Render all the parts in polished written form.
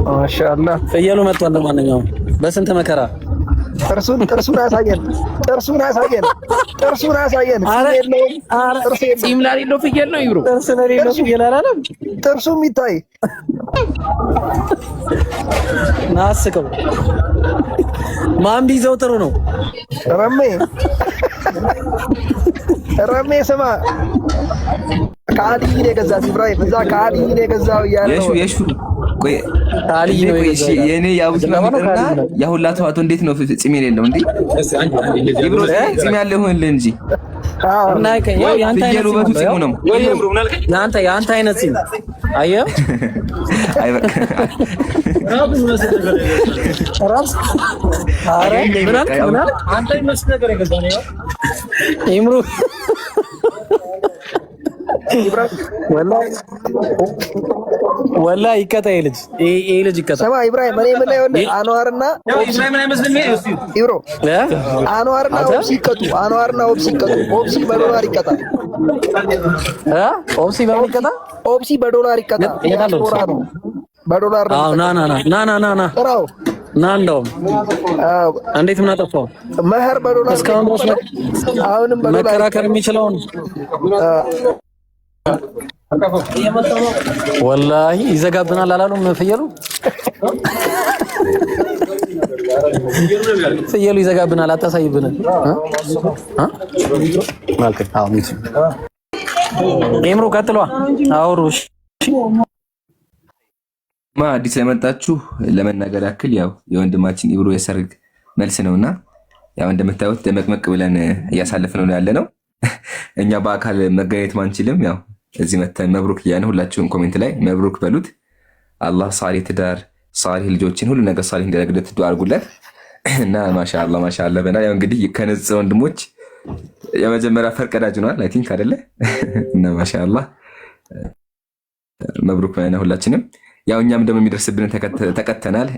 ማሻአላህ ፍየሉ መጥቷል። ለማንኛውም በስንት መከራ ጥርሱን አሳየን። ጺም ላሌለው ፍየል ነው ይብሩ። ጥርስ ለሌለው ፍየል አላለም። ጥርሱም ይታይ ናስከው ማን ቢይዘው ጥሩ ነው። ረሜ ስማ ከአልይ ነው የገዛት ኢብራሂም። እዛ ከአልይ ነው የገዛው ያለው የሹ ቆይ አልይ ነው የኔ ያቡት ነውና ያሁላ ተዋቶ እንዴት ነው ጺም የሌለው እንዴ? ኢብሮ ጺም ያለው ሆነልህ እንጂ እና ያው ያንተ አይነት ውበቱ ጺሙ ነው። ያንተ አይነት ጺም አየህ። አይበቃ ራስ አረ ምናል አንተ ይመስል ነገር የገዛው ነው ኢምሩ ወላሂ ይቀጣ ልጅ ይሄ ልጅ ይቀጣ። ሰማ ኢብራሂም እኔ ምን ላይ አንዋርና ኢብራሂም አይመስልም ኢብሮ አንዋርና ኦብሲ ይቀጡ። ኦብሲ በዶላር ይቀጣ። ኦብሲ በዶላር ይቀጣ። በዶላር ነው። አዎ ና ጥራው ና እንደውም እንዴት ምን አጠፋው? መህር በዶላር እስካሁን አሁንም በዶላር መከራከር የሚችለውን ወላሂ ይዘጋብናል አላሉም? ፍየሉ ይዘጋብናል። አታሳይብን ማለት ኤምሮ ቀጥሏ አውሩ። አዲስ ለመጣችሁ ለመናገር ያክል ያው የወንድማችን ኢብሮ የሰርግ መልስ ነውና ያው እንደምታዩት ደመቅመቅ ብለን እያሳለፍነው ነው ያለነው። እኛ በአካል መገናኘት ማንችልም። ያው እዚህ መተን መብሩክ እያልን ሁላችሁም ኮሜንት ላይ መብሩክ በሉት። አላህ ሳሊህ ትዳር፣ ሳሊህ ልጆችን ሁሉ ነገር ሳሊህ እንዲያደርግለት ዱዓ አድርጉለት እና ማሻአላህ በና ያው እንግዲህ ከነጽ ወንድሞች የመጀመሪያ ፈርቀዳጅ ሆኗል አይ ቲንክ አይደለ እና ማሻአላህ መብሩክ በና ሁላችንም ያው እኛም ደግሞ የሚደርስብንን ተከተናል።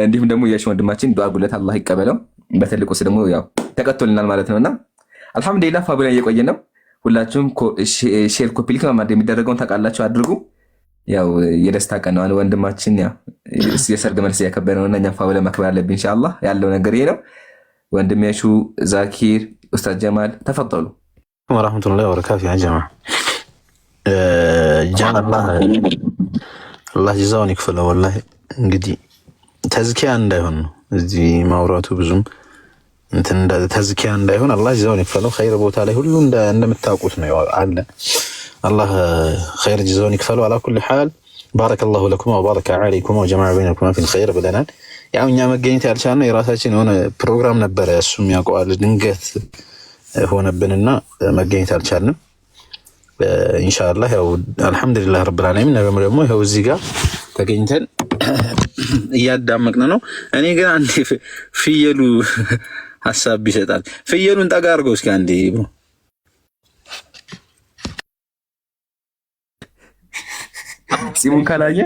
እንዲሁም ደግሞ የሽ ወንድማችን ዱዓ አድርጉለት አላህ ይቀበለው። በትልቁስ ደግሞ ያው ተቀጥቶልናል ማለት ነውና አልহামዱሊላህ ፋብሪካ እየቆየ ነው። ሁላችሁም ሼር ኮፒ ሊንክ ማድረግ የሚደረገውን ታውቃላችሁ አድርጉ። ያው የደስታ ቀን ነው ወንድማችን ያው የሰርግ መልስ ያከበረ ነውና እኛም ፋብሪካ ማክበር አለብን ኢንሻአላህ። ያለው ነገር ይሄ ነው። ወንድሜሹ ዛኪር ኡስታዝ ጀማል ተፈضሉ ወራህመቱላሂ ወበረካቱ ያ ጀማ አላህ ጀዛውን ይክፈለው። ወላሂ እንግዲህ ተዝኪያ እንዳይሆን ነው እዚህ ማውራቱ ብዙም እንትን ተዝኪያ እንዳይሆን አላህ ጀዛውን ይክፈለው። ኸይር ቦታ ላይ ሁሉ እንደምታውቁት ነው አለ። አላህ ኸይር ጀዛውን ይክፈለው። አላ ኩሊ ሐል ባረከላሁ ለኩም ወባረከ ዐለይኩም ወጀመዐ በይነኩም ፊል ኸይር ብለናል። ያው እኛ መገኘት ያልቻልነው የራሳችን የሆነ ፕሮግራም ነበረ፣ እሱም ያውቀዋል። ድንገት ሆነብንና መገኘት አልቻልንም። ኢንሻአላህ ያው አልহামዱሊላህ ረብል ዓለሚን ነገም ደግሞ ይኸው እዚህ ጋር ተገኝተን እያዳመቅን ነው። እኔ ግን አንዴ ፍየሉ ሐሳብ ይሰጣል። ፍየሉን ጠጋ አድርገው እስኪ አንዴ ብሮ ጺሙን ካላየ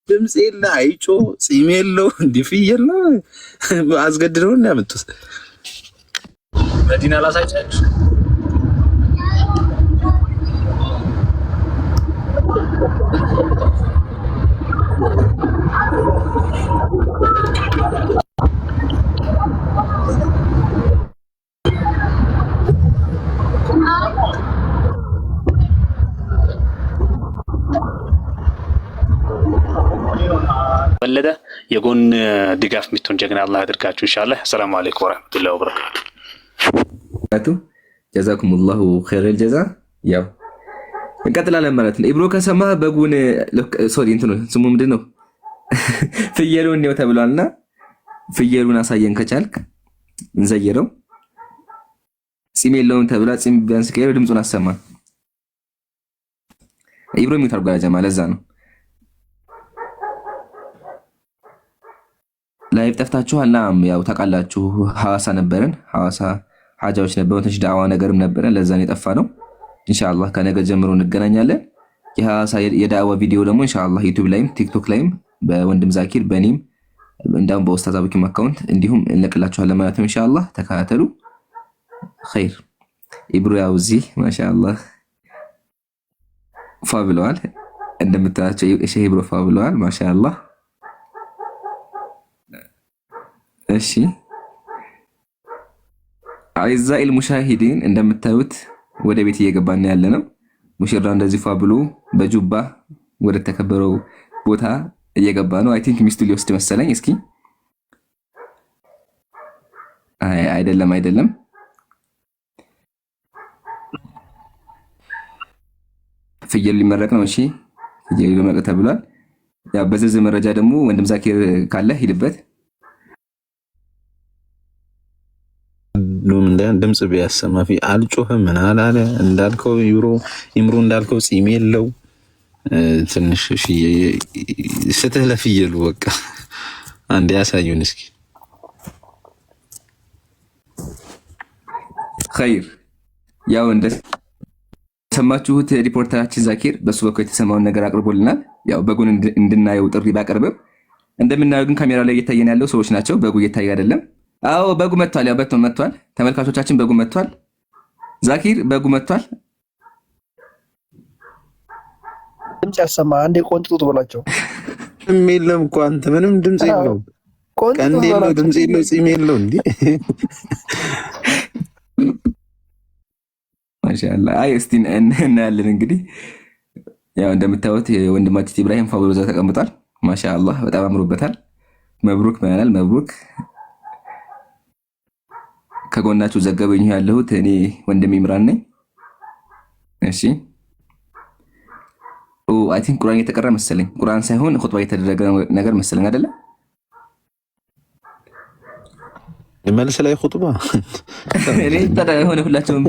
ድምጽ የለ አይጮ ጺም የለው እንደ ፍየል ነው አስገድደው እና ያመጡት መዲና ላሳይቻችሁ ወለደ የጎን ድጋፍ ምትሆን ጀግና አላህ ያድርጋችሁ ኢንሻአላህ። ሰላም አለይኩም ወራህመቱላሂ ወበረካቱ። ጀዛኩሙላሁ ኸይረል ጀዛ። ያው እንቀጥላለን ማለት ነው። ኢብሮ ከሰማ በጉን ሶሪ እንትኑ ስሙ ምንድነው ፍየሉን ነው ተብሏልና ፍየሉን አሳየን ከቻልክ እንዘየረው። ጺም የለውም ተብላ ጺም ቢያንስ ከይሮ ድምጹን አሰማ። ኢብሮ የሚታርጓ ጀማ ለዛ ነው ላይቭ ጠፍታችኋል። ናም ያው ታውቃላችሁ ሐዋሳ ነበረን። ሐዋሳ ሐጃዎች ነበረን። ትንሽ ዳዋ ነገርም ነበረን። ለዛ ነው የጠፋ ነው። ኢንሻአላህ ከነገ ጀምሮ እንገናኛለን። የሐዋሳ የዳዋ ቪዲዮ ደግሞ ኢንሻአላህ ዩቲዩብ ላይም ቲክቶክ ላይም በወንድም ዛኪር በኔም እንደውም በኡስታዝ አቡኪም አካውንት እንዲሁም እንለቅላችኋለን ማለት ነው። ኢንሻአላህ ተከታተሉ። ኸይር ኢብሮ ያው እዚህ ማሻአላህ ፋ ብለዋል። እንደምታያቸው ሼህ ኢብሮ ፋ ብለዋል ማሻአላህ። እሺ አዕዛኢል ሙሻሂዲን እንደምታዩት ወደ ቤት እየገባን ያለ ነው። ሙሽራ እንደዚህ ፋ ብሎ በጁባ ወደ ተከበረው ቦታ እየገባ ነው። አይ ቲንክ ሚስቱ ሊወስድ መሰለኝ። እስኪ አይደለም ፍየል ሊመረቅ ነው። እሺ ፍየል ሊመረቅ ተብሏል። ያ በዝርዝር መረጃ ደግሞ ወንድም ዛኪር ካለ ሂድበት። ድምጽ ቢያሰማ አልጮህም ምን አላለ እንዳልከው ኢምሩ እንዳልከው ጺም የለው ትንሽ ስትህ ለፍየሉ በቃ አንዴ ያሳዩን እስኪ። ኸይር ያው እንደሰማችሁት ሪፖርተራችን ዛኪር በሱ በኩል የተሰማውን ነገር አቅርቦልናል። ያው በጉን እንድናየው ጥሪ ባቀርብም እንደምናየው ግን ካሜራ ላይ እየታየን ያለው ሰዎች ናቸው። በጉ እየታየ አይደለም። አዎ በጉ መጥቷል። ያው መጥቷል። ተመልካቾቻችን በጉ መጥቷል። ዛኪር በጉ መጥቷል። ድምጽ ያሰማ አንዴ ቆንጥጡት ብላቸው። ምንም የለም እኮ አንተ ምንም ድምጽ የለው፣ ቀንድ የለው፣ ድምጽ የለው፣ ጺም የለው። እንዴ ማሻአላ። አይ እስቲ እናያለን እንግዲህ። ያው እንደምታዩት ወንድማችን ኢብራሂም ፋውሎ እዛ ተቀምጧል። ማሻአላ በጣም አምሮበታል። መብሩክ ማናል መብሩክ። ከጎናችሁ ዘገበኝ ያለሁት እኔ ወንድም ኢምራን ነኝ። እሺ አይ ቲንክ ቁርአን እየተቀራ መሰለኝ። ቁርአን ሳይሆን ኹጥባ እየተደረገ ነገር መሰለኝ አይደለ? መልስ ላይ ኹጥባ እኔ ታዲያ የሆነ ሁላቸውም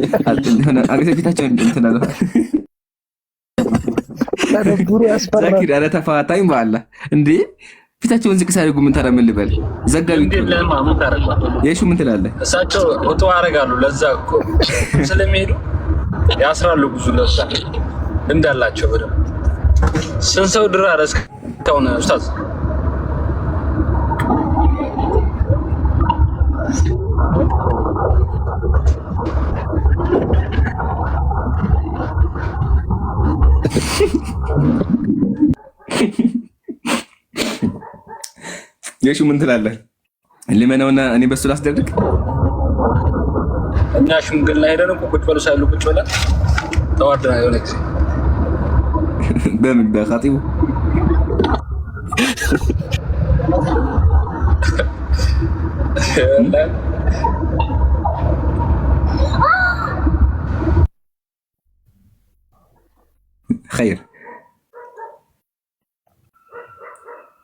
ሆነ አገፊታቸው እንትን አለ። ዛኪር አለ ተፋታኝ በአላህ እንዴ ፊታቸውን ዝቅ ሳይደርጉ ምን ታራ ምን ልበል? ዘጋቢ የሹ ምን ትላለህ? እሳቸው ኹጥባ ያደርጋሉ። ለዛ እኮ ስለሚሄዱ ያስራሉ ብዙ ለዛ እንዳላቸው በደምብ ስንት ሰው ድረስ እስካሁን ኡስታዝ የሹ ምን ትላለህ? ልመነውና እኔ በሱ ላስደርግ። እኛ ሽምግልና ሄደን እኮ ቁጭ በሉ ሳይሉ ቁጭ ብለን ተዋርደናል የሆነ ጊዜ። በምን በኻጢቡ ኸይር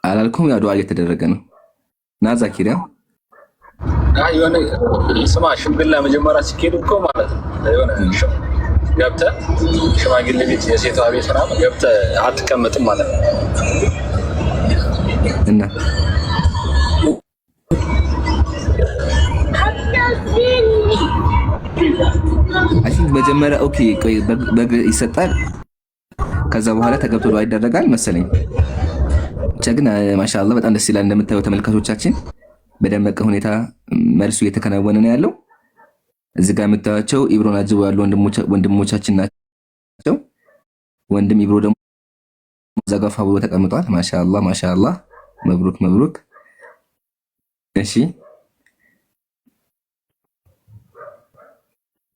አላልኩም። ያው ዱዓ እየተደረገ ነው። ና ዛኪሪያ የሆነ ስማ ሽምግልና መጀመሪያ ሲኬዱ እኮ ማለት ነው የሆነ ገብተህ ሽማግሌ ቤት የሴቷ ቤት ምናምን ገብተህ አትቀመጥም ማለት ነው። እና አይ ቲንክ መጀመሪያ ኦኬ ቆይ በግ ይሰጣል። ከዛ በኋላ ተገብቶ ዱዓ ይደረጋል መሰለኝ። ብቻ ግን ማሻአላህ በጣም ደስ ይላል። እንደምታዩት ተመልካቾቻችን በደመቀ ሁኔታ መልሱ እየተከናወነ ነው ያለው። እዚህ ጋር የምታዩቸው ኢብሮን አጅበው ያሉ ወንድሞቻችን ናቸው። ወንድም ኢብሮ ደግሞ ዘጋፋ ብሎ ተቀምጧል። ማሻአላህ ማሻአላህ መብሩክ መብሩክ። እሺ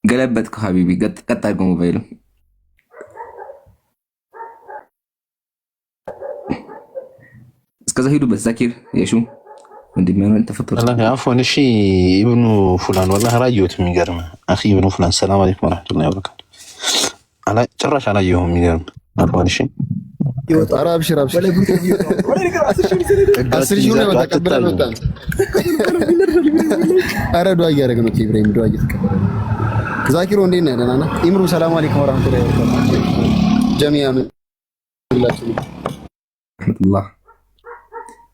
ገለበጥኩ ሀቢቢ ቀጥ አድርገው ሞባይሉ እስከዛ ሂዱበት። ዛኪር የሹ ወንድም ያንን ተፈጠረ አፎን። እሺ ኢብኑ ፉላን ወላሂ ራየሁት። የሚገርም አኺ ኢብኑ ፉላን ሰላም አለይኩም ወራህመቱላሂ ወበረካቱ። ጭራሽ አላየሁም። የሚገርም አባን። እሺ ይወጣራ አብሽር አብሽር አስር ሺህ ነው ተቀበለን ወጣ። ኧረ ዱዓ እያደረግን ነው። ኢብራሂም ዱዓ እየተቀበለ ዛኪር ወንዴ ነህ? ደህና ነህ? ኢምሩ ሰላም አለይኩም ወራህመቱላሂ ወበረካቱ። ጀሚዓን ሁላችሁ ረህመቱላህ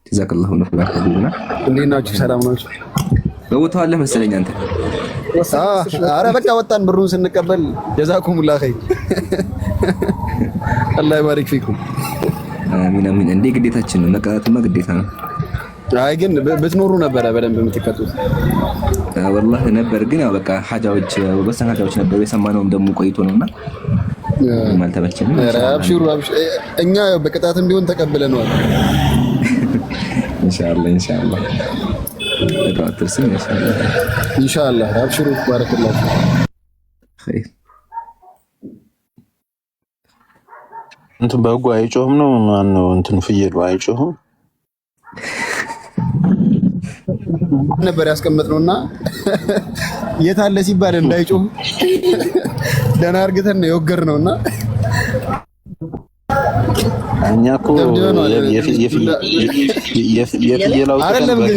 ጀዛከላሁ ኸይራን። እንዴት ናችሁ? ሰላም ናችሁ? በቦታው አለ መሰለኝ አንተ። ኧረ በቃ ወጣን ብሩን ስንቀበል ጀዛኩሙላህ ኸይር። አላህ ይባሪክ ፊኩም። አሚን አሚን። እንዴ ግዴታችን ነው፣ መቀጣቱማ ግዴታ ነው። አይ ግን ብትኖሩ ነበረ በደንብ የምትቀጡት። ወላሂ ነበር ግን ያው በቃ ሐጃዎች ወሰን ሐጃዎች ነበሩ። የሰማነውም ደግሞ ቆይቶ ነውና አልተመቸንም። አብሽሩ እኛ በቅጣትም ቢሆን ተቀብለነዋል። ኢንሻአላህ ተቃጥርስም ኢንሻአላህ አብሽሩ ባረከላችሁ። ኸይር እንትን በጉ አይጮህም ነው ማነው? እንትን ፍየሉ አይጮህም ነበር ያስቀመጥነውና የት አለ ሲባል እንዳይጮህ ደህና አርግተን ነው የወገርነውና እኛ እኮ የፍየላው አይደለም ግን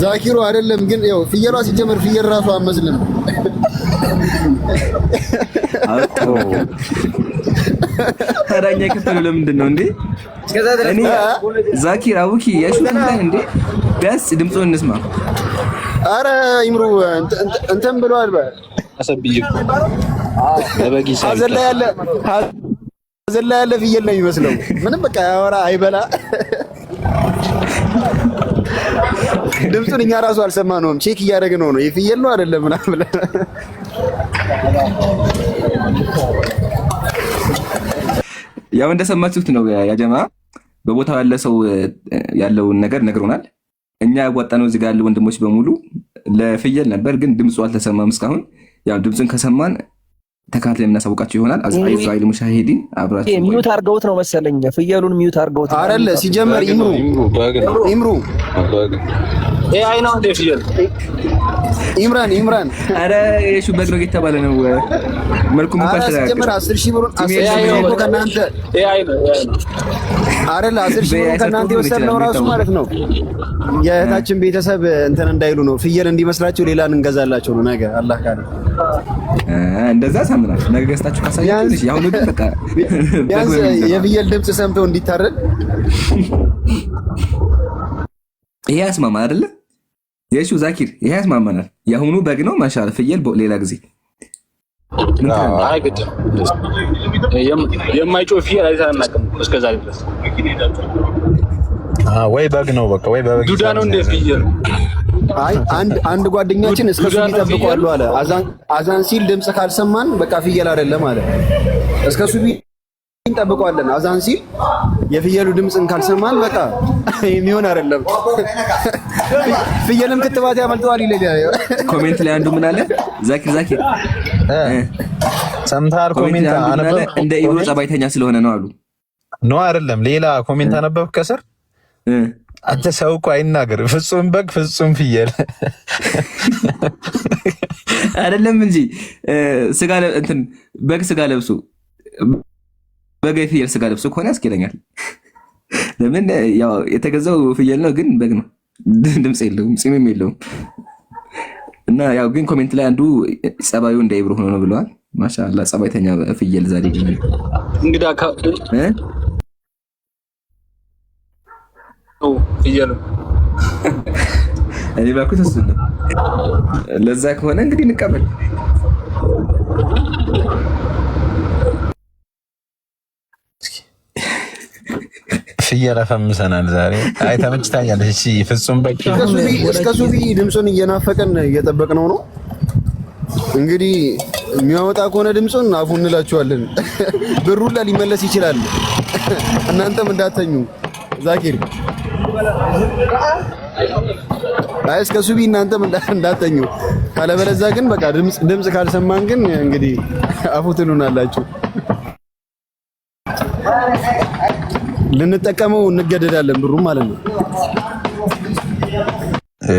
ዛኪሩ አይደለም ግን ያው ፍየሏ ሲጀመር ፍየል ራሱ አመስልም። ታዲያ ከተሉ ለምንድን ነው እንዴ? እኔ ዛኪር አቡኪ ያሹልኝ እንዴ? ቢያንስ ድምፁን እንስማ። አረ ይምሩ እንትን ብሏል አሰብይ ለበጊ ሀዘን ላይ ያለ ፍየል ነው የሚመስለው። ምንም በቃ ያወራ አይበላ። ድምፁን እኛ ራሱ አልሰማነውም። ቼክ እያደረግነው ነው የፍየል ነው አይደለም ምናምን ብለን ያው እንደሰማችሁት ነው ያ ጀማ። በቦታው ያለ ሰው ያለውን ነገር ነግሮናል። እኛ ያዋጣነው እዚህ ጋር ያሉ ወንድሞች በሙሉ ለፍየል ነበር፣ ግን ድምፁ አልተሰማም እስካሁን። ያው ድምፁን ከሰማን ተካትለን የምናሳውቃቸው ይሆናል። አዝራኤል ሙሻሂዲን አብራችሁ ሚዩት አድርገውት ነው መሰለኝ። ፍየሉን ሚዩት አድርገውት አይደለ? ሲጀመር ኢምሩ አይ ነው እንደ ፍየል ኢምራን አረ የሹ በግ ነው እየተባለ ነው። መልኩ ሙካተራ ሲጀመር 10,000 ብሩን ከናንተ አይ ነው አይደለ? 10,000 ብሩን ከናንተ የወሰድነው ራሱ ማለት ነው የእህታችን ቤተሰብ እንትን እንዳይሉ ነው። ፍየል እንዲመስላቸው ሌላን እንገዛላቸው ነው ነገ አላህ ካለ እንደዛ ሳምናል። ነገ ገዝታችሁ ካሳያችሁ ያው ነው በቃ ቢያንስ የፍየል ድምጽ ሰምተው እንዲታረድ ይሄ ያስማማል አይደለ? የሹ ዛኪር ይሄ ያስማማናል። ያሁኑ በግ ነው ማሻአላ። ፍየል ሌላ ጊዜ አይ ግድ የማይጮህ ፍየል አይተናናቅም እስከዛ ድረስ። ወይ በግ ነው በቃ ወይ በግ ዱዳ ነው እንደ ፍየል። አይ አንድ ጓደኛችን እስከ ሱቢ ይጠብቀዋል አለ። አዛን ሲል ድምጽ ካልሰማን በቃ ፍየል አይደለም አለ። እስከ ሱቢ እንጠብቀዋለን። አዛን ሲል የፍየሉ ድምጽን ካልሰማን በቃ የሚሆን አይደለም። ፍየልም ክትባት ያመልጠዋል ይለኛል። ኮሜንት ላይ አንዱ ምን አለ? ዛኪር ሰምታር ኮሜንት አነበብ እንደ ኢብሮ ጸባይተኛ ስለሆነ ነው አሉ። ኖ አይደለም፣ ሌላ ኮሜንት አነበብ ከስር አንተ ሰው እኮ አይናገር፣ ፍጹም በግ ፍጹም ፍየል አይደለም እንጂ ስጋ እንትን በግ ስጋ ለብሱ በግ ፍየል ስጋ ለብሱ ከሆነ ያስኬደኛል። ለምን ያው የተገዛው ፍየል ነው ግን በግ ነው። ድምጽ የለውም ጺምም የለውም። እና ያው ግን ኮሜንት ላይ አንዱ ጸባዩ እንደ ኢብሮ ሆኖ ነው ብለዋል። ማሻአላ ጸባይተኛ ፍየል ዛሬ ግን እንግዳ ፍየል እኔ ባኩት እሱ ነው። ለዛ ከሆነ እንግዲህ እንቀበል። ፍየል አፈምሰናል ዛሬ። አይ ተመችታኛለች። እሺ ፍጹም በግ እስከ ሱቢ ድምጹን እየናፈቀን እየጠበቅነው ነው። እንግዲህ የሚያወጣ ከሆነ ድምጹን አፉ እንላችኋለን። ብሩላ ሊመለስ ይችላል። እናንተም እንዳተኙ ዛኪር አይ እስከ ሱቢ እናንተም እንዳተኙ። ካለበለዚያ ግን በቃ ድምጽ ካልሰማን ግን እንግዲህ አፉ ትሉናላችሁ። ልንጠቀመው እንገደዳለን ብሩ ማለት ነው።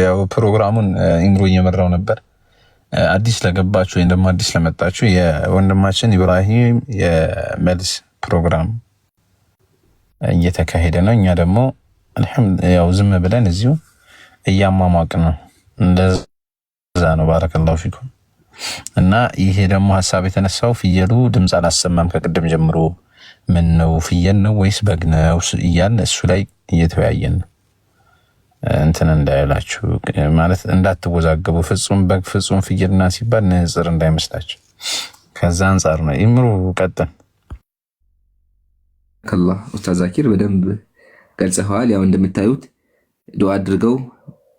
ያው ፕሮግራሙን ኢምሮ እየመራው ነበር። አዲስ ለገባችሁ ወይም ደግሞ አዲስ ለመጣችሁ የወንድማችን ኢብራሂም የመልስ ፕሮግራም እየተካሄደ ነው። እኛ ደግሞ ያው ዝም ብለን እዚሁ እያሟሟቅ ነው። እንደዛ ነው። ባረከላሁ ፊኩም። እና ይሄ ደግሞ ሀሳብ የተነሳው ፍየሉ ድምፅ አላሰማም ከቅድም ጀምሮ ምን ነው ፍየል ነው ወይስ በግ ነው እያልን እሱ ላይ እየተወያየን ነው። እንትን እንዳይላችሁ ማለት እንዳትወዛገቡ። ፍጹም በግ ፍጹም ፍየልና ሲባል ንጽር እንዳይመስላችሁ። ከዛ አንጻር ነው። ኢምሩ ቀጥል። ከላ ኡስታዝ ዛኪር በደንብ ገልጸዋል። ያው እንደምታዩት ዱዓ አድርገው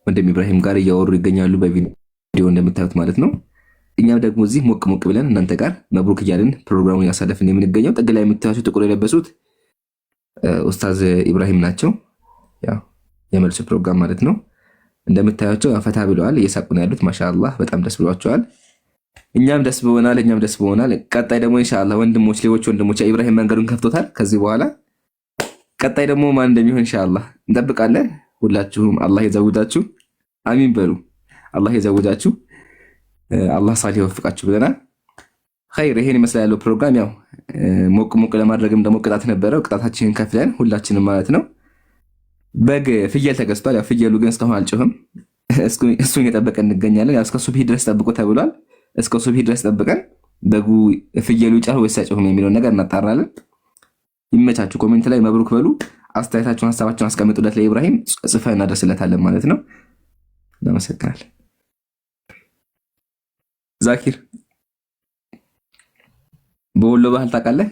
ወንድም ኢብራሂም ጋር እያወሩ ይገኛሉ በቪዲዮ እንደምታዩት ማለት ነው። እኛም ደግሞ እዚህ ሞቅ ሞቅ ብለን እናንተ ጋር መብሩክ እያልን ፕሮግራሙን ያሳለፍን የምንገኘው ጥግ ላይ የምታዩት ጥቁር የለበሱት ኡስታዝ ኢብራሂም ናቸው። ያው የመልሱ ፕሮግራም ማለት ነው። እንደምታዩቸው ፈታ ብለዋል፣ እየሳቁ ነው ያሉት። ማሻአላህ በጣም ደስ ብሏቸዋል። እኛም ደስ ብሎናል። ቀጣይ ደግሞ ኢንሻአላህ ሌሎች ወንድሞች ኢብራሂም መንገዱን ከፍቶታል። ከዚህ በኋላ ቀጣይ ደግሞ ማን እንደሚሆን ኢንሻአላህ እንጠብቃለን። ሁላችሁም አላህ ይዘውጃችሁ፣ አሚን በሉ። አላህ ይዘውጃችሁ፣ አላህ ሳሊ ይወፍቃችሁ ብለናል። ኸይር ይሄን ይመስላል ያለው ፕሮግራም። ያው ሞቅ ሞቅ ለማድረግም ደግሞ ቅጣት ነበረው። ቅጣታችንን ከፍለን ሁላችንም ማለት ነው። በግ ፍየል ተገዝቷል። ያው ፍየሉ ግን እስካሁን አልጮህም። እሱን እየጠበቀን እንገኛለን። ያው እስከ ሱብሂ ድረስ ጠብቆ ተብሏል። እስከ ሱብሂ ድረስ ጠብቀን በጉ ፍየሉ ይጫህ ወይስ አይጮህም የሚለውን ነገር እናጣራለን። ይመቻችሁ። ኮሜንት ላይ መብሩክ በሉ። አስተያየታችሁን፣ ሐሳባችሁን አስቀምጡለት። ለኢብራሂም ጽፈን እናደርስለታለን ማለት ነው። እናመሰግናለን። ዛኪር በወሎ ባህል ታውቃለህ?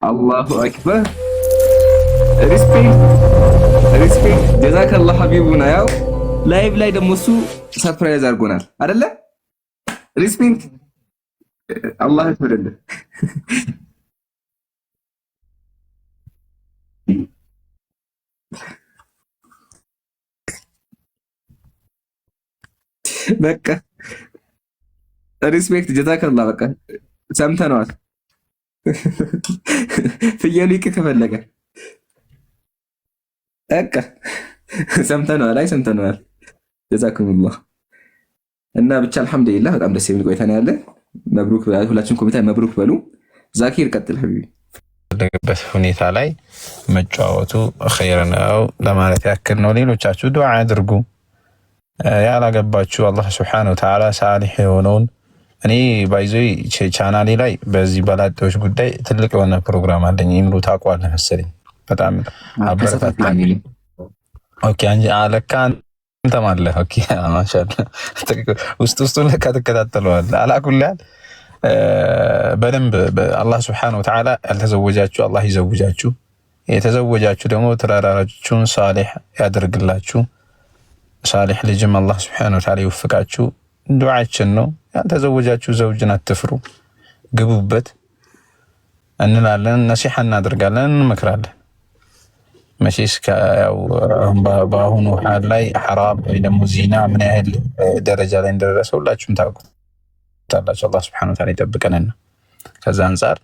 አላሁ አክበር። ሪስፔክት ጀዛከላህ ሐቢቡና። ያው ላይቭ ላይ ደግሞ እሱ ሰርፕራይዝ አድርጎናል አይደለ? ሪስፔክት አላህ ይፈረደ። በቃ ሪስፔክት ጀዛከላህ። በቃ ሰምተነዋል። ፍየሉ ይቅ ከፈለገ በቃ ሰምተነዋል። ጀዛኩሙላህ። እና ብቻ አልሐምዱሊላህ በጣም ደስ የሚል ቆይታ ነው ያለ። መብሩክ ሁላችሁም ኮሚቴ መብሩክ በሉ። ዛኪር ቀጥል ሐቢቢ። በት ሁኔታ ላይ መጫወቱ ኸይር ነው ለማለት ያክል ነው። ሌሎቻችሁ ዱዓ አድርጉ። ያላገባችሁ አላህ ሱብሓነሁ ወተዓላ ሳሊህ የሆነውን እኔ ባይዞ ቻናሌ ላይ በዚህ ባላጤዎች ጉዳይ ትልቅ የሆነ ፕሮግራም አለኝ። ይምሩ ታውቀዋለህ መሰለኝ። በጣም አበረታታኝ። ኦኬ አንጂ አለካ አንተም አለ። ኦኬ ማሻአላህ ውስጡን ለካ ትከታተለዋለህ። አላኩልሃል በደንብ አላህ ሱብሓነሁ ወተዓላ ያልተዘወጃችሁ አላህ ይዘውጃችሁ፣ የተዘወጃችሁ ደግሞ ትዳራችሁን ሳሊህ ያደርግላችሁ። ሳሊህ ልጅም አላህ ሱብሓነሁ ወተዓላ ይወፍቃችሁ ዱዓችን ነው። ያልተዘወጃችሁ ዘውጅን አትፍሩ፣ ግቡበት እንላለን። ነሲሐ እናደርጋለን፣ እንመክራለን። መቼስ ያው በአሁኑ ሐል ላይ ሐራም ወይ ደግሞ ዚና ምን ያህል ደረጃ ላይ እንደደረሰ ሁላችሁም ታውቁታላችሁ። አላህ ሱብሓነሁ ወተዓላ ይጠብቀንና ከዛ አንጻር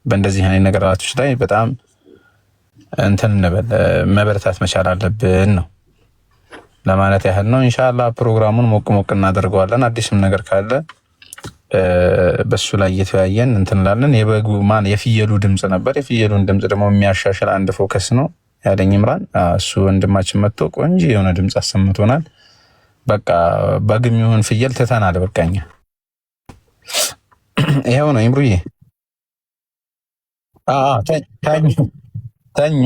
በእንደዚህ አይነት ነገራቶች ላይ በጣም እንትን እንበል መበረታት መቻል አለብን ነው ለማለት ያህል ነው። ኢንሻአላህ ፕሮግራሙን ሞቅ ሞቅ እናደርገዋለን። አዲስም ነገር ካለ በሱ ላይ እየተወያየን እንትን እንላለን። የበጉ የፍየሉ ድምጽ ነበር። የፍየሉን ድምጽ ደግሞ የሚያሻሽል አንድ ፎከስ ነው ያለኝ ኢምራን። እሱ ወንድማችን መጥቶ ቆንጆ የሆነ ድምጽ አሰምቶናል። በቃ በግም ይሁን ፍየል ትተናል። በቃኛ ይሄው ነው ኢምሩዬ። ተኛ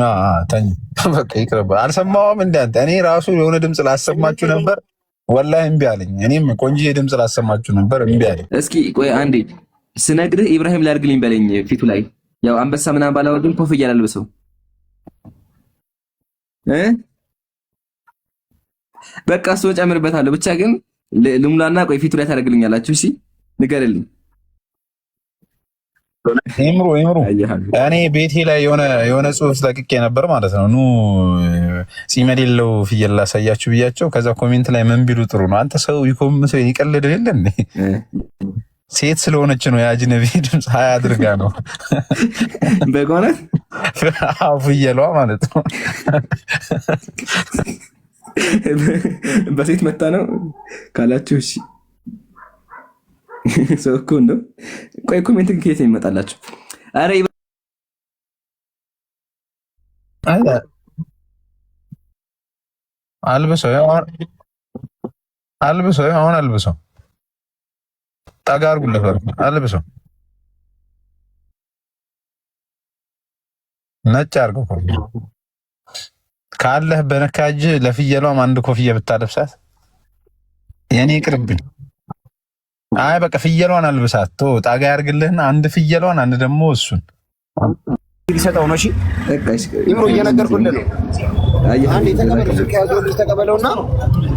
በቃ ይቅርብ። አልሰማሁም እንዳንተ። እኔ ራሱ የሆነ ድምጽ ላሰማችሁ ነበር፣ ወላሂ እምቢ አለኝ። እኔም ቆንጆ ድምጽ ላሰማችሁ ነበር፣ እምቢ አለኝ። እስኪ ቆይ አንዴ ስነግርህ ኢብራሂም ላድርግልኝ በለኝ። ፊቱ ላይ ያው አንበሳ ምናምን ባላወርድም ኮፍያ ላልብሰው በቃ እሱ ጨምርበታለሁ። ብቻ ግን ልሙላና ቆይ ፊቱ ላይ ታደርግልኛላችሁ። እሺ ንገርልኝ። ይምሩ እኔ ቤቴ ላይ የሆነ ጽሁፍ ለቅቄ ነበር ማለት ነው። ኑ ጺም የሌለው ፍየል ላሳያችሁ ብያቸው፣ ከዛ ኮሜንት ላይ ምን ቢሉ ጥሩ ነው፣ አንተ ሰው ይቀልድ የለ እንዴ? ሴት ስለሆነች ነው የአጅነቢ ድምፅ ሀያ አድርጋ ነው በጎነ ፍየሏ ማለት ነው። በሴት መታ ነው ካላችሁ እሺ ሰው እኮ እንደው ቆይ ኮሜንት ከየት ይመጣላችሁ? አረ አልብሰው ጠጋ አድርጉለት አልብሰው ነጭ አድርገው ካለህ በነካጅ ለፍየሏም አንድ ኮፍያ ብታለብሳት የኔ ይቅርብኝ። አይ በቃ ፍየሏን አልብሳት ቶ ጣጋ ያርግልህና አንድ ፍየሏን አንድ ደግሞ እሱን ሊሰጠው ነው። እሺ በቃ እሺ፣ ኢምሮ እየነገርኩልህ ነው። አንዴ ተቀበለው፣ ስልክ ያዘው ልጅ ተቀበለውና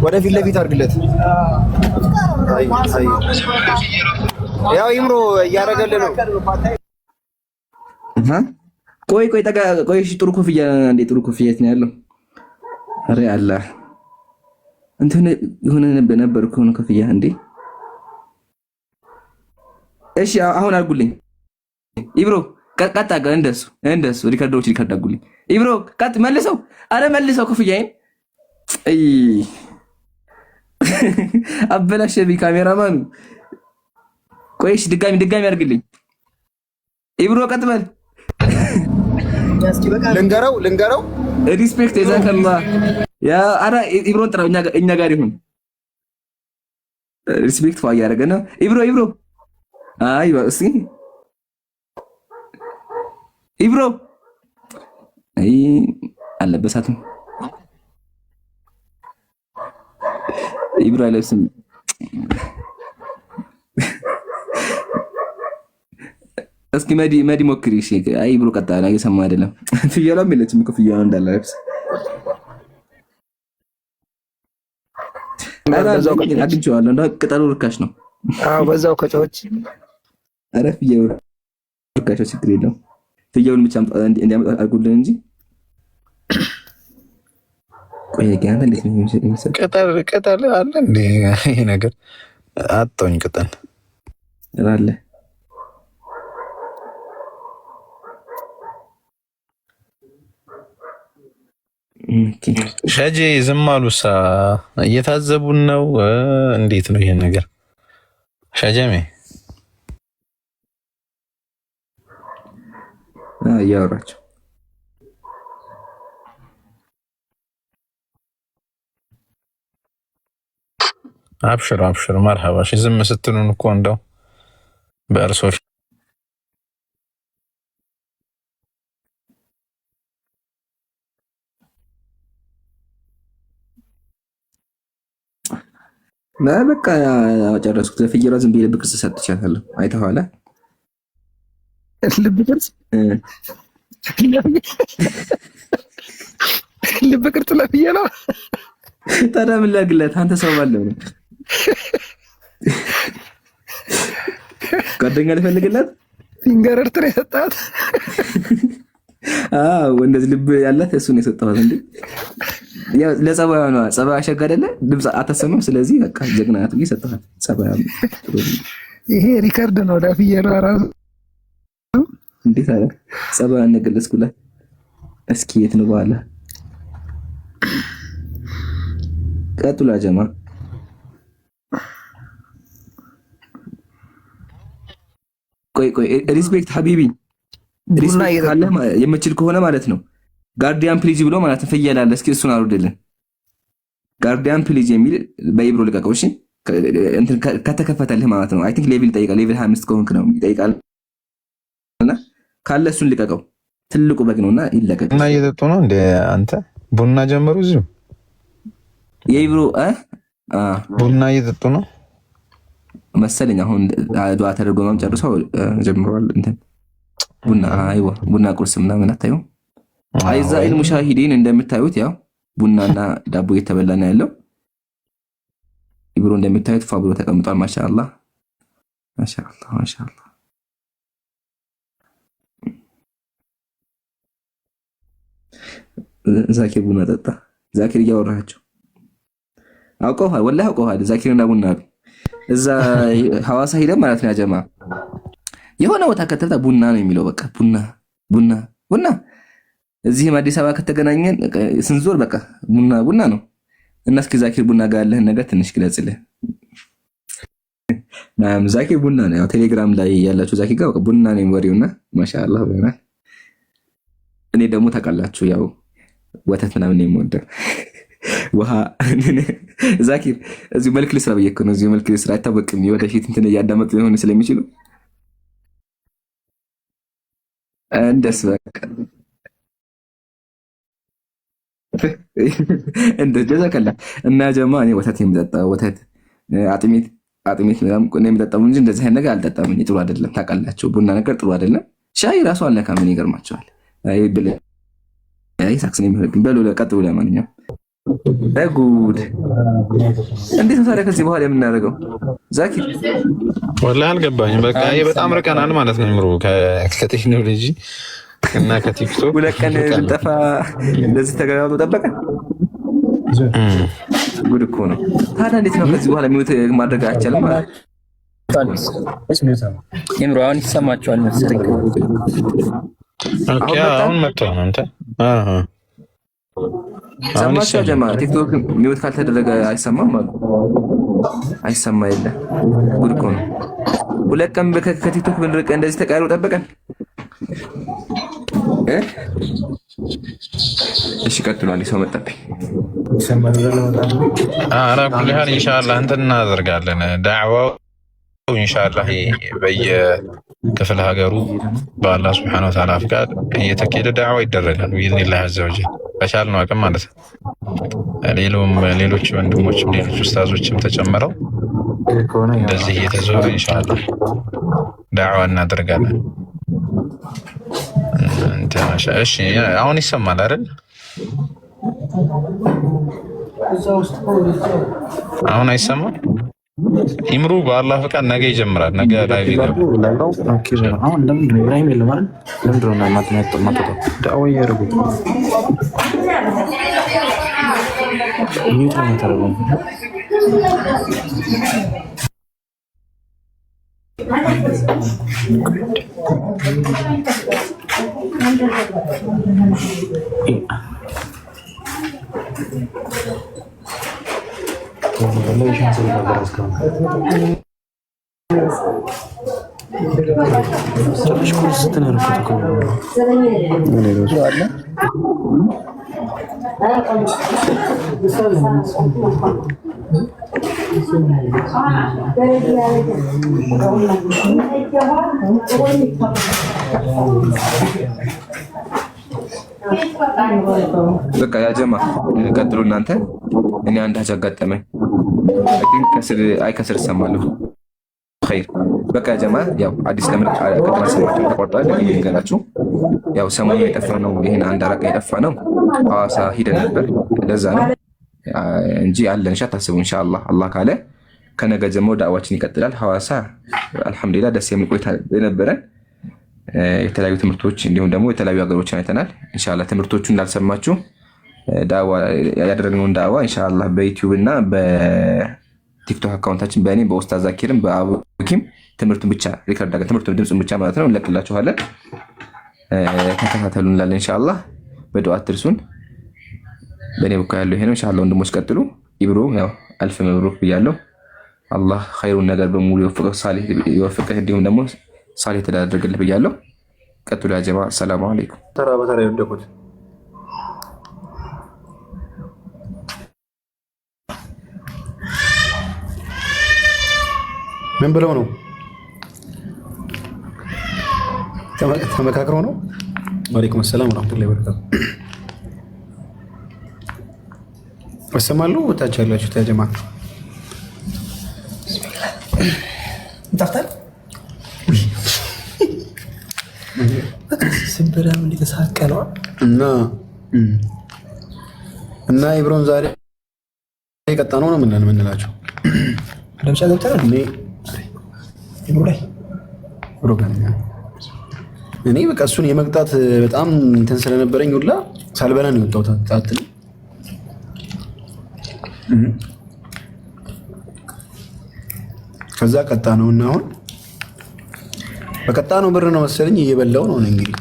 ወደፊት ለፊት አድርግለት። ያው ኢምሮ እያደረገልህ ነው። ቆይ ጠጋ ቆይ። እሺ ጥሩ ኮፍያ እንዴ! ጥሩ ኮፍያ የት ነው ያለው? አረ አላህ እንትን የሆነ ነበር እኮ ነው ኮፍያ እንዴ! እሺ አሁን አድርጉልኝ ኢብሮ። ቀጥ አጋ እንደሱ ሪከርዶች ሪከርድ አድርጉልኝ ኢብሮ። ቀጥ መልሰው፣ አረ መልሰው ኮፍያዬን። አይ አበላሸብኝ ካሜራማኑ። ቆይ እሺ ድጋሚ አድርግልኝ ኢብሮ። ቀጥ በል ልንገረው ሪስፔክት የዛከላ ያ አራ ኢብሮን ጥራው እኛ ጋር ይሁን። ሪስፔክት ፋ ያደረገ ነው ኢብሮ። አይ እስኪ ኢብሮ አይ አለበሳትም ኢብሮ አይለብስም። እስኪ መዲ ሞክሪ። እሺ አይ ብሎ ቀጣ ላይ እየሰማ አይደለም። ፍየላም የለችም እኮ ፍየላ እንዳለ ለብስ አግኝቼዋለሁ። እንደ ቅጠሉ ርካሽ ነው። አዎ በዛው ከጮች ኧረ ፍየሉ ርካሽ ችግር የለውም። ፍየሉን ብቻ እንዲያመጣ አድርጉልን እንጂ ቆይ ጋር እንዴት ነው የሚመስለው? ቅጠል አለ እንዴ? ይሄ ነገር አጣኝ። ቅጠል አለ ሸጄ ዝም አሉሳ። እየታዘቡን ነው። እንዴት ነው ይሄን ነገር ሸጀሜ? እያወራቸው አብሽር መርሐባ። እሺ ዝም ስትሉን እኮ እንደው በእርሶ በቃ ጨረስኩት። ለፍየሏ ዝም ብዬ ልብ ቅርጽ ሰጥቻታለሁ። አይተኸዋል? ልብ ቅርጽ ለፍየሏ። ታዲያ ምን ላድርግላት? አንተ ሰው ባለው ነው ጓደኛ ልፈልግላት። ፊንገር ኤርትራ የሰጣት እንደዚህ ልብ ያላት እሱን የሰጠኋት እንዴ። ያው ለጸባዩ ነው። ጸባዩ አሸጋ አይደለ? ድምፅ አታሰማም። ስለዚህ በቃ ጀግና ናት ብዬ ሰጠኋት። ጸባዩ ይሄ ሪከርድ ነው። ለፍየሏ ራሱ እንዴት አለ ጸባዩን ነገለጽኩላት። እስኪ የት ነው በኋላ ቀጥላ ጀማ ቆይ ሪስፔክት ሀቢቢ ሪስፔክት ካለ የምችል ከሆነ ማለት ነው ጋርዲያን ፕሊዝ ብሎ ማለት ነው ፍየል አለ። እስኪ እሱን አውርድልን። ጋርዲያን ፕሊዝ የሚል በኢብሮ ልቀቀው። እሺ እንትን ከተከፈተልህ ማለት ነው። አይ ቲንክ ሌቭል ይጠይቃል። ሌቭል 25 ከሆንክ ነው ይጠይቃል። እና ካለ እሱን ልቀቀው። ትልቁ በግ ነውና ይለቀቅ። እና እየጠጡ ነው እንደ አንተ ቡና ጀመሩ እዚሁ የኢብሮ ቡና እየጠጡ ነው መሰለኝ። አሁን ዱዓ ተደርጎ ማም ጨርሰው ጀምረዋል። እንትን ቡና አይዋ ቡና ቁርስ ምናምን አታዩም? አይዛኢል ሙሻሂዲን እንደምታዩት ያው ቡናና ዳቦ እየተበላ ነው ያለው። ኢብሮ እንደምታዩት ፋብሮ ተቀምጧል። ማሻአላህ ማሻአላህ። ዛኪር ቡና ጠጣ። ዛኪር እያወራቸው አውቀዋል፣ ወላሂ አውቀዋል። ዛኪርና ቡና እዛ ሐዋሳ ሄደን ማለት ነው ያጀማ የሆነ ቦታ ከተታ ቡና ነው የሚለው። በቃ ቡና እዚህም አዲስ አበባ ከተገናኘን ስንዞር በቃ ቡና ነው። እና እስኪ ዛኪር ቡና ጋር ያለህን ነገር ትንሽ ግለጽልህ። ናም ዛኪር ቡና ነው። ያው ቴሌግራም ላይ ያላችሁ ዛኪር ጋር ቡና ነው ወሬውና ማሻአላህ ብለናል። እኔ ደግሞ ታውቃላችሁ ያው ወተት ምናምን ነው የምወደው። ውሃ ዛኪር እዚሁ መልክ ልስራ ብዬሽ እኮ ነው። እዚሁ መልክ ልስራ አይታወቅም። ወደፊት እንትን እያዳመጡ ሊሆን ስለሚችሉ እንደስ በቃ እንደ ጀዛከላ እና ጀማ እኔ ወተት የምጠጣው ወተት አጥሚት ምናምን የምጠጣው እንጂ እንደዚህ አይነት ነገር አልጠጣም። ጥሩ አይደለም ታውቃላችሁ። ቡና ነገር ጥሩ አይደለም። ሻይ ራሱ አልነካም። ምን ይገርማችኋል? አይ ብለ አይ ሳክስ ነው የሚሆንብኝ። በሉ ለቀጥ ብለ ማንኛውም ጉድ እንዴት ነው ታዲያ ከዚህ በኋላ የምናደርገው? ዛኪ ወላሂ አልገባኝም። በቃ በጣም ርቀናል ማለት ነው ምሩ ከቴክኖሎጂ እና ከቲክቶክ ሁለት ቀን ብንጠፋ እንደዚህ ተገባብቶ ጠበቀ። ጉድ እኮ ነው። ታዲያ እንዴት ነው ከዚህ በኋላ ሚውት ማድረግ አይቻልም ማለት የምሩ አሁን ይሰማቸዋል መሰለኝ። ኦኬ አሁን መጥቷል ነው አንተ ሰማችሁ ጀማ ቲክቶክ ሚውት ካልተደረገ አይሰማም ማለት አይሰማ የለ ጉድ እኮ ነው። ሁለት ቀን ከቲክቶክ ብንርቅ እንደዚህ ተቃይሮ ጠበቀን። እሺ ቀጥሉ። አንዴ ሰው መጣብኝ። አላኩልህ ኢንሻአላህ እንትን እናደርጋለን ዳዕዋው ኢንሻአላህ በየክፍለ ሀገሩ በአላህ Subhanahu Wa Ta'ala ፍቃድ እየተካሄደ ዳዕዋ ይደረጋል በኢዝኒላህ አዘ ወጀል በቻልነው አቅም ማለት ነው። ሌሎች ወንድሞችም ሌሎች ኡስታዞችም ተጨምረው እንደዚህ እየተዞረ ኢንሻአላህ ዳዕዋ እናደርጋለን። እሺ አሁን ይሰማል አይደል? አሁን አይሰማም? ኢምሩ በአላህ ፍቃድ ነገ ይጀምራል። ነገ ላይቭ ይገባል። ኦኬ አሁን ለምን ኢብራሂም የለም አይደል? ለምንድን ነው ማጥማጣው ዳዕዋ ያደርጉ ኒውት ነው ተረጋግጡ። በቃ ያ ጀማ ቀጥሉ እናንተ። እኔ አንድ ሀጅ አጋጠመኝ ከስር እሰማለሁ። ኸይር በቃ ጀማ ያው አዲስ ለምን ከተማሰማችሁ ተቆርጧል። ለሚገራችሁ ያው ሰሞኑን የጠፋ ነው። ይሄን አንድ አራቀ የጠፋ ነው። ሐዋሳ ሂደን ነበር። ለዛ ነው እንጂ አለን አታስቡ። ኢንሻአላህ አላህ ካለ ከነገ ጀምሮ ዳዕዋችን ይቀጥላል። ሐዋሳ አልሐምዱሊላህ ደስ የሚል ቆይታ የነበረን የተለያዩ ትምህርቶች እንዲሁም ደግሞ የተለያዩ ሀገሮችን አይተናል። ኢንሻአላህ ትምህርቶቹ እንዳልሰማችሁ ዳዕዋ ያደረግነውን ዳዕዋ ኢንሻአላህ በዩቲዩብ እና በቲክቶክ አካውንታችን በእኔ በኡስታዝ ዛኪርም በአቡኪም ትምህርቱን ብቻ ሪከርድ አድርገን ትምህርቱን ድምፁን ብቻ ማለት ነው እንለቅላችኋለን። ተከታተሉ እንላለን ኢንሻአላህ። በዱዓ አትርሱን። በእኔ በኩል ያለው ይሄ ነው። ኢንሻአላህ ወንድሞች ቀጥሉ። ኢብሮ ያው አልፍ መብሩክ ብያለሁ። አላህ ኸይሩን ነገር በሙሉ ይወፍቅህ፣ ሳሊህ ይወፍቅህ፣ እንዲሁም ደግሞ ሳሊህ ተዳደረገልህ ብያለሁ። ቀጥሉ ያ ጀማ። ሰላም አለይኩም። ተራ በተራ የወደቁት ምን ብለው ነው? ተመካክረው ነው? ወአለይኩም ሰላም ወራህመቱላሂ ወበረካቱ። ወሰማሉ ወታች ያላችሁ ተጀማ እንታፍታል ስንበራም እንደተሳቀለው እና ኢብሮን ዛሬ የቀጣ ነው የምንላቸው ለምሳ ገብተናል። ኢብሮ ላይ እኔ በቃ እሱን የመቅጣት በጣም እንትን ስለነበረኝ ሁላ ሳልበላ ነው የወጣሁት። ታጥል ከዛ ቀጣ ነውና አሁን በቀጣ ነው ብር ነው መሰለኝ እየበላው ነው እንግዲህ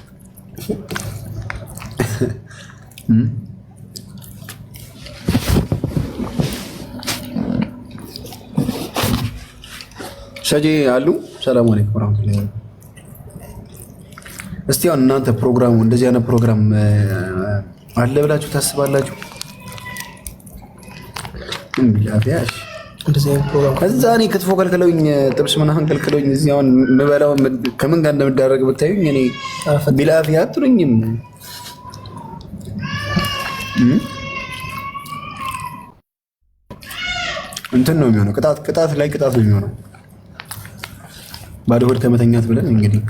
ሸጂ አሉ። ሰላም አለይኩም ወራህመቱላሂ ወበረካቱ። እስቲ አሁን እናንተ ፕሮግራሙ እንደዚህ አይነት ፕሮግራም አለ ብላችሁ ታስባላችሁ? እንቢላፊያሽ እንደዚህ አይነት ፕሮግራም ከዛ እኔ ክትፎ ከልክለውኝ ጥብስ ምናምን ከልክለውኝ እዚህ አሁን የምበላው ከምን ጋር እንደምዳረግ ብታዩኝ እኔ ቢላፊያ አትሉኝም። እንትን ነው የሚሆነው። ቅጣት ላይ ቅጣት ነው የሚሆነው። ባዶ ሆድ ከመተኛት ብለን እንግዲህ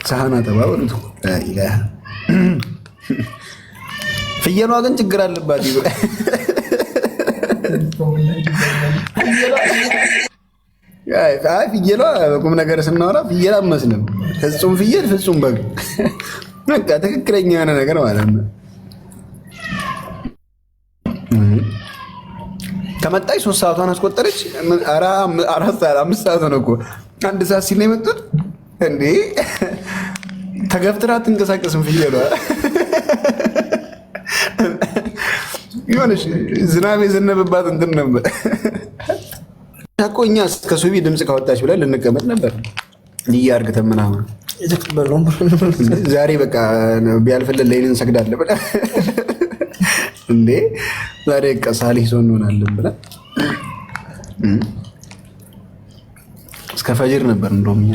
ሳህና ተባበሉት። ኢላህ ፍየሏ ግን ችግር አለባት። ፍየሏ በቁም ነገር ስናወራ ፍየል አመስልም። ፍጹም ፍየል ፍጹም በግ በቃ ትክክለኛ የሆነ ነገር ማለት ነው። ከመጣች 3 ሰዓቷን አስቆጠረች። 4 ሰዓት 5 ሰዓት ሆነ እኮ 1 ሰዓት ሲል ነው የመጡት። እንዴ ተገፍትራ አትንቀሳቀስም ፍየሏ። የሆነች ዝናብ የዘነበባት እንትን ነበር እኮ። እኛ እስከ ሱቢ ድምፅ ካወጣች ብለን ልንቀመጥ ነበር እያርግተን ምናምን። ዛሬ በቃ ቢያልፍልን ለይን እንሰግዳለን ብለን እንዴ ዛሬ በቃ ሳሊህ ሰው እንሆናለን ብለን እስከ ፈጅር ነበር እንደውም እኛ።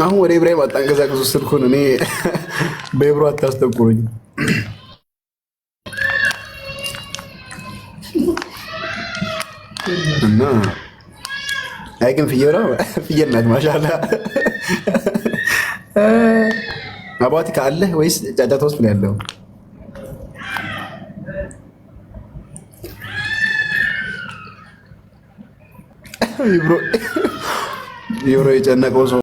አሁን ወደ ኢብራሂም አታንቀሳቅሱ ስልኩን። እኔ በኢብሮ አታስጠቁሩኝ። እና አይ ግን ፍየል ናት ማሻአላ። አባቲ ካለህ ወይስ ጫጫታ ውስጥ ነው ያለው? ኢብሮ የጨነቀው ሰው